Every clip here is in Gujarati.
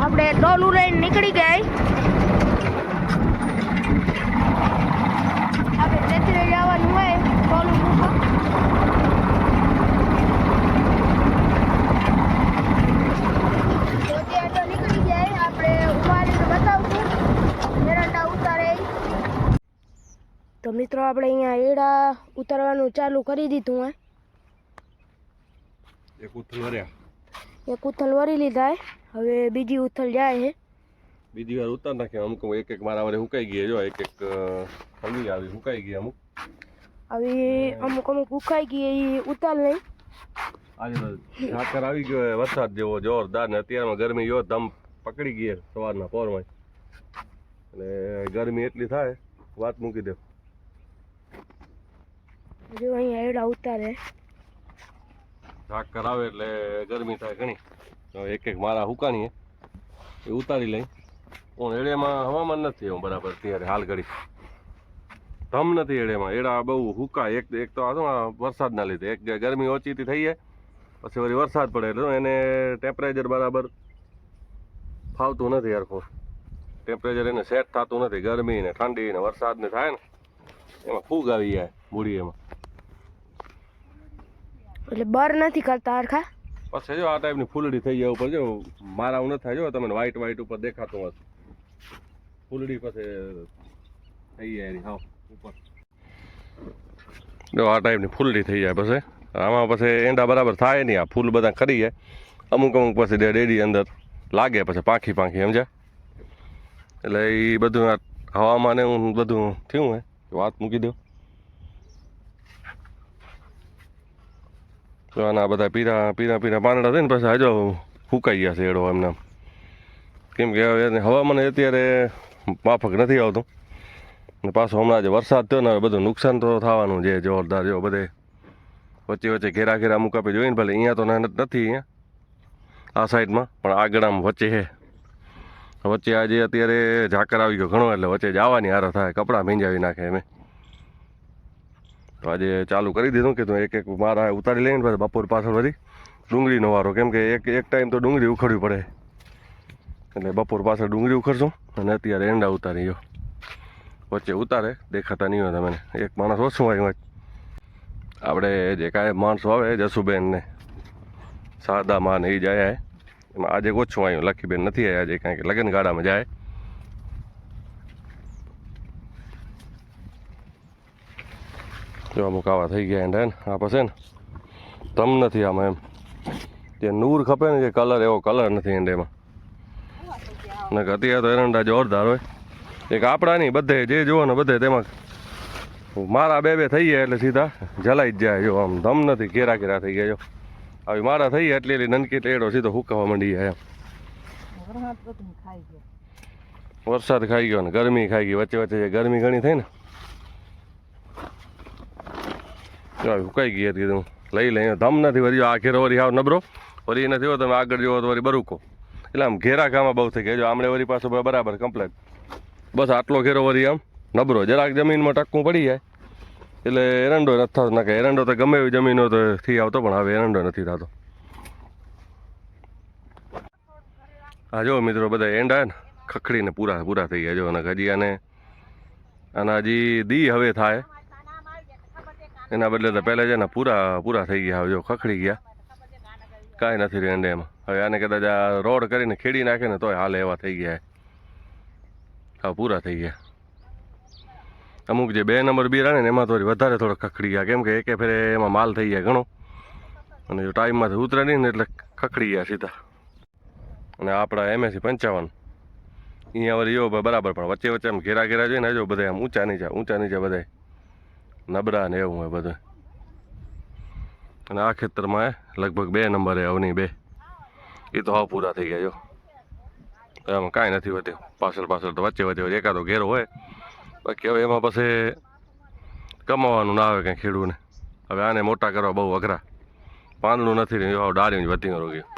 આપણે ડોલું લઈને નીકળી ગયા. આપણે તેથી જવાનું હોય ડોલું મૂકો. તો ત્યાં તો નીકળી જાય. આપણે ઉપાડીને બતાવશું એરંડા ઉતારે. તો મિત્રો આપણે અહીંયા એડા ઉતારવાનું ચાલુ કરી દીધું હે. એક ઉથલ વરી લીધા હે. હવે બીજી ઉથલ જાય છે. બીજી વાર ઉતાર નાખે. અમુક એક એક મારા વારે સુકાઈ ગયા. જો એક એક ફળી આવી સુકાઈ ગઈ. અમુક સુકાઈ ગઈ એ ઉતાર લઈ. આજે તો ઝાકર આવી ગયો વરસાદ જેવો જોરદાર ને અત્યારમાં ગરમી જો ધમ પકડી ગઈ સવારના પોરમાં. એટલે ગરમી એટલી થાય વાત મૂકી દે. જો અહીંયા એડા ઉતારે. ઝાકર આવે એટલે ગરમી થાય ઘણી. એક એક મારા હુકાણીએ એ ઉતારી લઈ. પણ એડિયામાં હવામાન નથી એવું બરાબર ત્યારે હાલ ઘડી ધમ નથી એડિયામાં. એડા બહુ હુકાય. એક તો આ વરસાદના લીધે એક ગરમી ઓછી થઈ જાય પછી વળી વરસાદ પડે એટલે એને ટેમ્પરેચર બરાબર ફાવતું નથી હરખું. ટેમ્પરેચર એને સેટ થતું નથી. ગરમી ને ઠંડી ને વરસાદ ને થાય ને એમાં ફૂગ આવી જાય મૂડી એમાં. એટલે બર નથી કરતા હરખા. પછી જો આ ટાઈપની ફૂલડી થઈ જાય ઉપર. જો મારા ન થાય. જો તમને વ્હાઈટ વ્હાઈટ ઉપર દેખાતું હશે ફૂલડી પછી થઈ જાય હાવ ઉપર. જો આ ટાઈપની ફૂલડી થઈ જાય પછી આમાં પછી એંડા બરાબર થાય નહીં. આ ફૂલ બધા ખરી જાય. અમુક પછી ડેડી અંદર લાગે પછી પાંખી સમજ્યા. એટલે એ બધું હવામાન એવું બધું થયું હે વાત મૂકી દઉં. તો આના બધા પીરા પાંદડા થઈને પછી હજો ફૂંકાઈ ગયા છે એડો એમને. કેમ કે હવામાન અત્યારે માફક નથી આવતું ને પાછો હમણાં જે વરસાદ થયો ને બધું નુકસાન તો થવાનું છે જોરદાર. જો બધે વચ્ચે ઘેરા અમુક આપી જોઈને ભલે અહીંયા તો નથી અહીંયા આ સાઈડમાં પણ આગળ આમ વચ્ચે છે. વચ્ચે આજે અત્યારે ઝાકર આવી ગયો ઘણો એટલે વચ્ચે જવાની હારા થાય. કપડાં ભીંજાવી નાખે એમ. તો આજે ચાલુ કરી દીધું કે તું એક એક મારા ઉતારી લઈને પછી બપોર પાછળ વળી ડુંગળીનો વારો. કેમ કે એક ટાઈમ તો ડુંગળી ઉખડવી પડે એટલે બપોર પાછળ ડુંગળી ઉખડશું અને અત્યારે એંડા ઉતારી ગયો. વચ્ચે ઉતારે દેખાતા નહીં હોય તમને. એક માણસ ઓછું આવ્યું. આપણે જે કાંઈ માણસો આવે જસુબેન ને શારદા માં ને એ જાય એમાં આજે ઓછું આવ્યું. લખીબેન નથી આવ્યા આજે કાંઈ કે લગ્ન ગાડામાં જાય. જો અમુક આવા થઈ ગયા એંડા ને આ પછી ને તમ નથી આમાં એમ. જે નૂર ખપે ને જે કલર એવો કલર નથી એંડેમાં. ને અત્યારે તો એરંડા જોરદાર હોય. એક આપણા નહીં બધે જે જુઓ ને બધે તેમાં મારા બે થઈ ગયા એટલે સીધા જલાઈ જ જાય. જો આમ ધમ નથી ઘેરા થઈ ગયા. જો આવી મારા થઈ ગયા એટલી નનકી એડો સીધો હુકાવા માંડી જાય એમ. વરસાદ ખાઈ ગયો ને ગરમી ખાઈ ગઈ. વચ્ચે જે ગરમી ઘણી થઈ ને હુકાઈ ગઈ હતી. કીધું લઈ લઈ ધમ નથી વરી. આ ઘેરો વરી આવ નબરો વરી નથી હોય તમે આગળ જુઓ તો વરી બરુકો. એટલે આમ ઘેરા ખામાં બહુ થઈ ગયા. જો આમણે વરી પાસે બરાબર કમ્પ્લેટ. બસ આટલો ઘેરો વરી આમ નબરો. જરાક જમીનમાં ટકવું પડી જાય એટલે એરંડો નથી થતો. નાખે એરંડો તો ગમે એવી જમીનો તો થઈ આવતો પણ હવે એરંડો નથી થતો. હા જો મિત્રો બધા એંડા ને ખખડીને પૂરા થઈ ગયા. જો અને હજી આના હજી દી હવે થાય એના બદલે તો પહેલાં છે ને પૂરા થઈ ગયા. હવે જો ખખડી ગયા કાંઈ નથી રહ્યું એંડે એમાં. હવે આને કદાચ આ રોડ કરીને ખેડી નાખે ને તોય હાલે એવા થઈ ગયા. હા પૂરા થઈ ગયા. અમુક જે 2 નંબર બી રહે ને એમાં તો વધારે થોડો ખખડી ગયા. કેમ કે એકે ફેરે એમાં માલ થઈ ગયા ઘણો અને જો ટાઈમમાંથી ઉતરે નહીં ને એટલે ખખડી ગયા સીધા. અને આપણા MSC 55 અહીંયા વળી જો બરાબર પણ વચ્ચે આમ ઘેરા જોઈને જો બધા આમ ઊંચા નીચે બધા નબળા ને એવું હોય બધું. અને આ ખેતરમાં લગભગ 2 નંબરે અવની 2 એ તો હાવ પૂરા થઈ ગયા. જો એમાં કાંઈ નથી હોતું. પાછળ તો વચ્ચે એકાદો ઘેરો હોય. બાકી હવે એમાં પછી કમાવાનું ના આવે કંઈ ખેડૂને. હવે આને મોટા કરવા બહુ અઘરા. પાંદડું નથી રહ્યું ડાળીને વધી ગયું.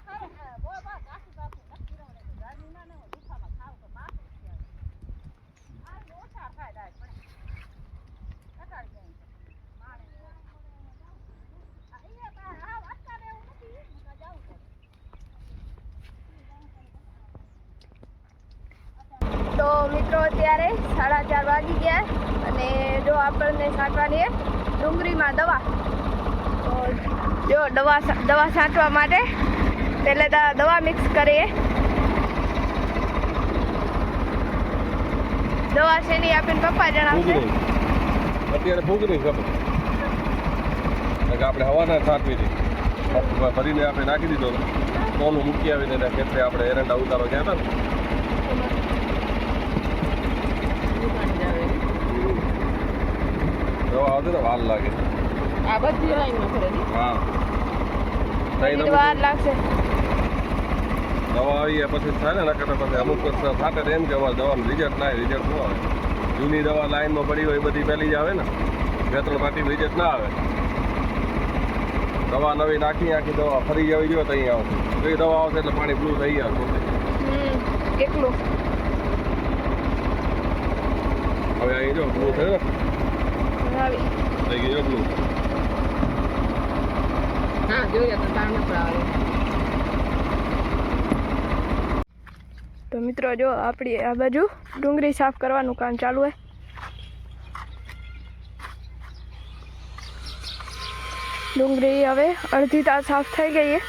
મિત્રો અત્યારે 4:30 વાગી ગયા અને જો આપણને છાંટવાની છે ડુંગળીમાં દવા. તો જો દવા છાંટવા માટે પહેલે તો દવા મિક્સ કરીએ. દવા શેની આપીને પપ્પા જણાવશે. અત્યારે ફૂગની ખબર આપણે હવાના છાંટવી હતી, ભરીને આપણે નાખી દીધો. સોનું મૂકી આવીને ખેતરે આપણે એરંડા ઉતારો ગયા હતા ને દવા આવતી ને વાર લાગે. આ બધી લાઈનમાં ફરેલી. હા વાર લાગશે. દવા આવી પછી થાય ને નકર પછી અમુક સાથે એમ કે અમારે દવાનું રિઝલ્ટ ના આવે. રિઝલ્ટ શું આવે? જૂની દવા લાઈનમાં પડી હોય બધી પહેલી જ આવે ને, 2-3 પાટી રિઝલ્ટ ના આવે. દવા નવી નાખી આખી દવા ફરી જવી જોઈએ તો અહીંયા આવશે. તો એ દવા આવશે એટલે પાણી બ્લુ થઈ જાય એકલું. હવે અહીં જો બ્લુ થયું ને, થઈ ગયું બ્લુ. હા જોઈએ તો તાર ન આવે. તો મિત્રો જો આપણી આ બાજુ ડુંગળી સાફ કરવાનું કામ ચાલુ છે. ડુંગળી હવે અડધી તાર સાફ થઈ ગઈ છે,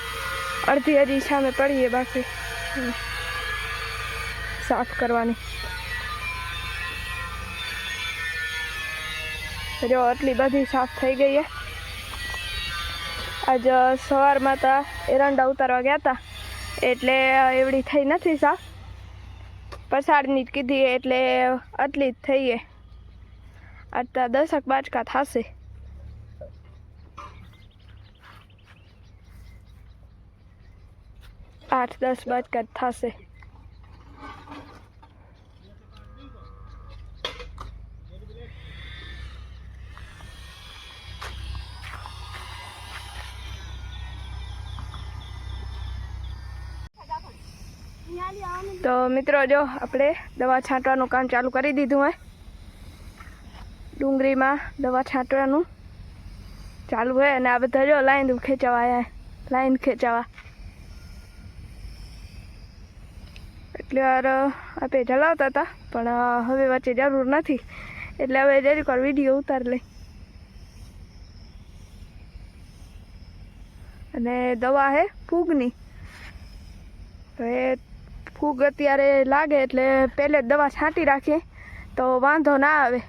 અડધી હજી સામે પડી છે બાકી સાફ કરવાની. જો આટલી બધી સાફ થઈ ગઈ છે. આજ સવારમાં તો એરંડા ઉતારવા ગયા હતા એટલે એવડી થઈ નથી સાફ. પસાડની જ કીધી એટલે આટલી જ થઈ છે. આટલા 10 બાચકા થશે. આઠ 10 બાચકા થશે. તો મિત્રો જો આપણે દવા છાંટવાનું કામ ચાલુ કરી દીધું હે. ડુંગળીમાં દવા છાંટવાનું ચાલુ છે અને આ બધા જો લાઈન ખેંચાવા આવ્યા. લાઈન ખેંચાવા એટલે વાર આપણે જલાવતા હતા પણ હવે વચ્ચે જરૂર નથી એટલે હવે જરીક વાર વિડીયો ઉતારી લઈ. અને દવા છે ફૂગની. તો એ ફૂગ અત્યારે લાગે એટલે પહેલે જ દવા છાંટી રાખીએ તો વાંધો ના આવે.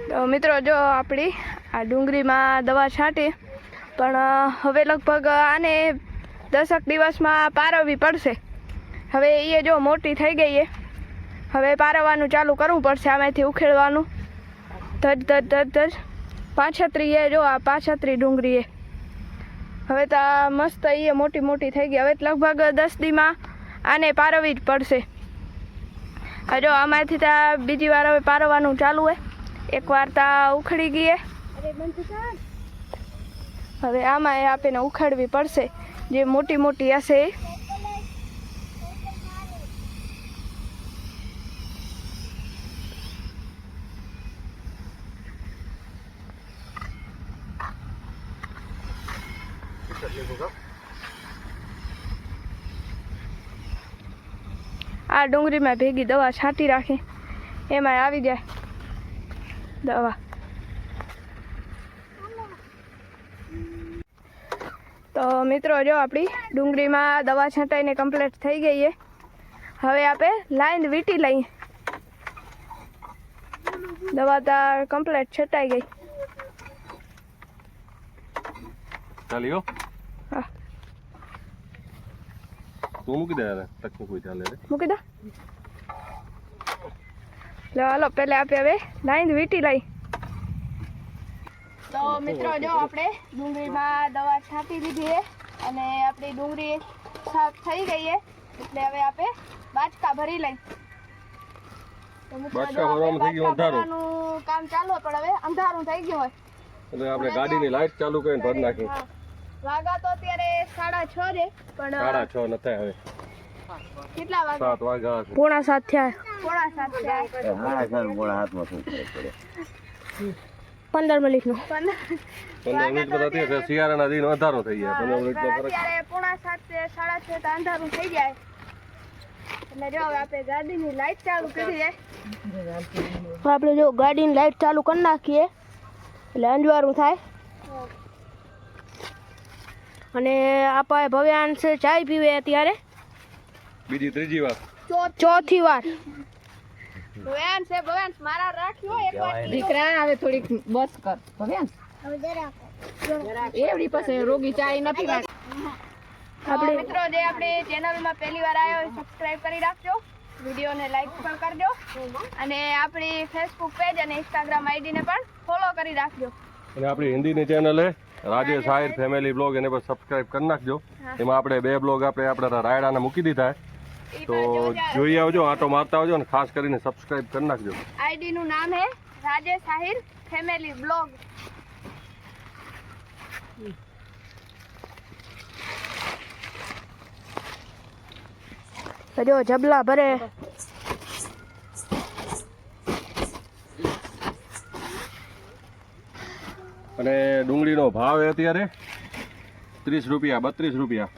તો મિત્રો જો આપણી આ ડુંગળીમાં દવા છાંટી પણ હવે લગભગ આને 10 દિવસમાં પારવવી પડશે. હવે એ જો મોટી થઈ ગઈ છે, હવે પારવવાનું ચાલુ કરવું પડશે. આમાંથી ઉખેડવાનું ધજ ધજ ધજ ધજ 35 એ જો આ 35 ડુંગળી એ હવે તો મસ્ત એ મોટી મોટી થઈ ગઈ. હવે લગભગ 10 દીમાં આને પારવવી જ પડશે. જો આમાંથી તો બીજી વાર હવે પારવવાનું ચાલુ હોય. એકવાર તા ઉખડી ગઈ. હવે આમાં આપણે ઉખાડવી પડશે જે મોટી મોટી હશે. આ ડુંગળીમાં ભેગી દવા છાંટી રાખી એમાં આવી જાય દવા. તો મિત્રો જો આપણી ડુંગળીમાં દવા છાંટાઈને કમ્પ્લીટ થઈ ગઈ છે. હવે આપણે લાઈન વીટી લઈએ. દવા તો કમ્પ્લીટ છટાઈ ગઈ. ચાલ્યો હા તું મૂકી દે યાર, તકની કોઈ ચાલે રે મૂકી દો. લો હાલો પહેલા આપણે હવે લાઈન વીટી લઈ. તો મિત્રો જો આપણે ડુંગળીમાં દવા છાંટી દીધી છે અને આપણી ડુંગળી સાફ થઈ ગઈ છે એટલે હવે આપણે બાચકા ભરી લઈ. તો મિત્રો બાચકા ભરવાનું થઈ ગયું અંધારું. કામ ચાલુ પણ હવે અંધારું થઈ ગયું હોય એટલે આપણે ગાડીની લાઈટ ચાલુ કરીને ભરી નાખી. વાગા તો અત્યારે 6:30 છે પણ 6:30 નથી હવે કેટલા વાગે 7 વાગ્યા છે. 6:45 થયા 6:45 થયા હા સર મોડા હાથમાં શું પડે 15 મિનિટનું 15 મિનિટ બધા થયા છે. શિયાળાના દિન અંધારો થઈ જાય 15 મિનિટનો ફરક. અત્યારે 6:45 6:30 તો અંધારું થઈ જાય એટલે જો હવે આપણે ગાડીની લાઈટ ચાલુ કરી દે આપણે જો ગાડીની લાઈટ ચાલુ કરી નાખીએ એટલે અંજવાળું થાય અને આપણે ભવ્યાંશ ચાય પીવે અત્યારે બીજી ત્રીજી વાર ચોથી વાર ભવ્યાંશ મારા રાખ્યો એક વાર દીકરા હવે થોડીક બસ કર ભવ્યાંશ એવડી પાસે રોગી ચાય નથી આપણે મિત્રો જે આપણે ચેનલમાં પહેલી વાર આવ્યો હોય સબસ્ક્રાઇબ કરી રાખજો વિડીયોને લાઈક પણ કરજો અને આપણી ફેસબુક પેજ અને ઇન્સ્ટાગ્રામ આઈડીને પણ ફોલો કરી રાખજો અને આપણી હિન્દીની ચેનલ છે રાજેશ આહિર ફેમિલી બ્લોગ એને પર સબસ્ક્રાઇબ કરી નાખજો. એમાં આપણે 2 બ્લોગ આપણે આપણા રાયડાના મૂકી દીધા છે તો જોઈ આવજો, આટો મારતા આવજો અને ખાસ કરીને સબસ્ક્રાઇબ કરી નાખજો. આઈડી નું નામ છે રાજેશ આહિર ફેમિલી બ્લોગ. જો જબલા ભરે અને ડુંગળીનો ભાવ છે અત્યારે 30 રૂપિયા 32 રૂપિયા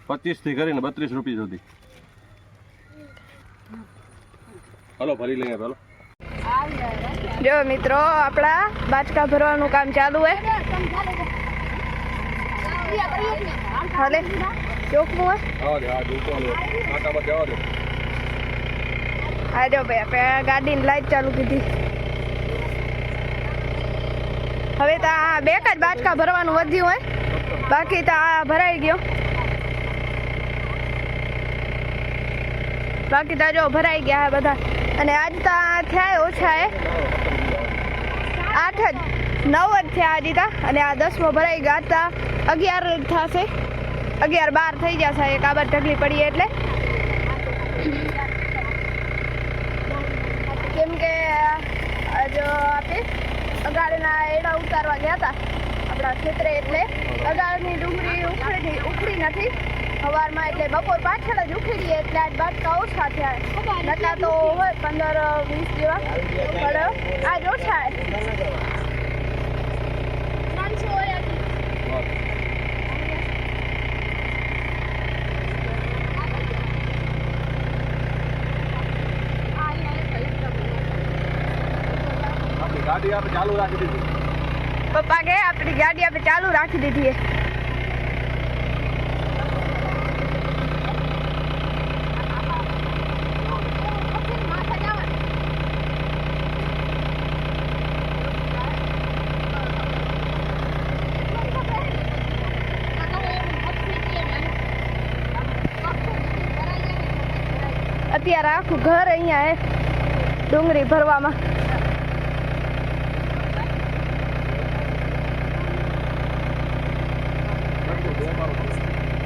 25 થી કરીને 32 રૂપિયા સુધી. હાલો ભરી લઈએ પેલો. જો મિત્રો આપણા બાચકા ભરવાનું કામ ચાલુ છે. હાલે ચોકનું હે આવા દે આ દુકાન આટામાં જવા દે. આ જો ભાઈ આપણે ગાડીની લાઈટ ચાલુ કીધી. હવે તો આ 2 જ બાચકા ભરવાનું વધ્યું હોય બાકી તો આ ભરાઈ ગયો. બાકી તો જો ભરાઈ ગયા બધા અને આજ તો થયા ઓછા હે 8 જ 9 જ થયા હજી તા અને આ 10મો ભરાઈ ગયા તા 11 થશે 11 12 થઈ જશે એક આબર ઢગલી પડી એટલે કેમ કે જો આપણે અગાડના એડા ઉતારવા ગયા હતા આપણા ખેતરે એટલે અગાડની ડુંગળી ઉખડી નથી સવારમાં એટલે બપોર પાછળ જ ઉખડી એટલે આજ બાટકા ઓછા થયા નતા તો હોય 15-20 જેવા પણ આજ ઓછા ગાડી આપણે ચાલુ રાખી દીધી. પપ્પા કે આપણી ગાડી આપણે ચાલુ રાખી દીધી છે. અત્યારે આખું ઘર અહીંયા હે ડુંગળી ભરવામાં.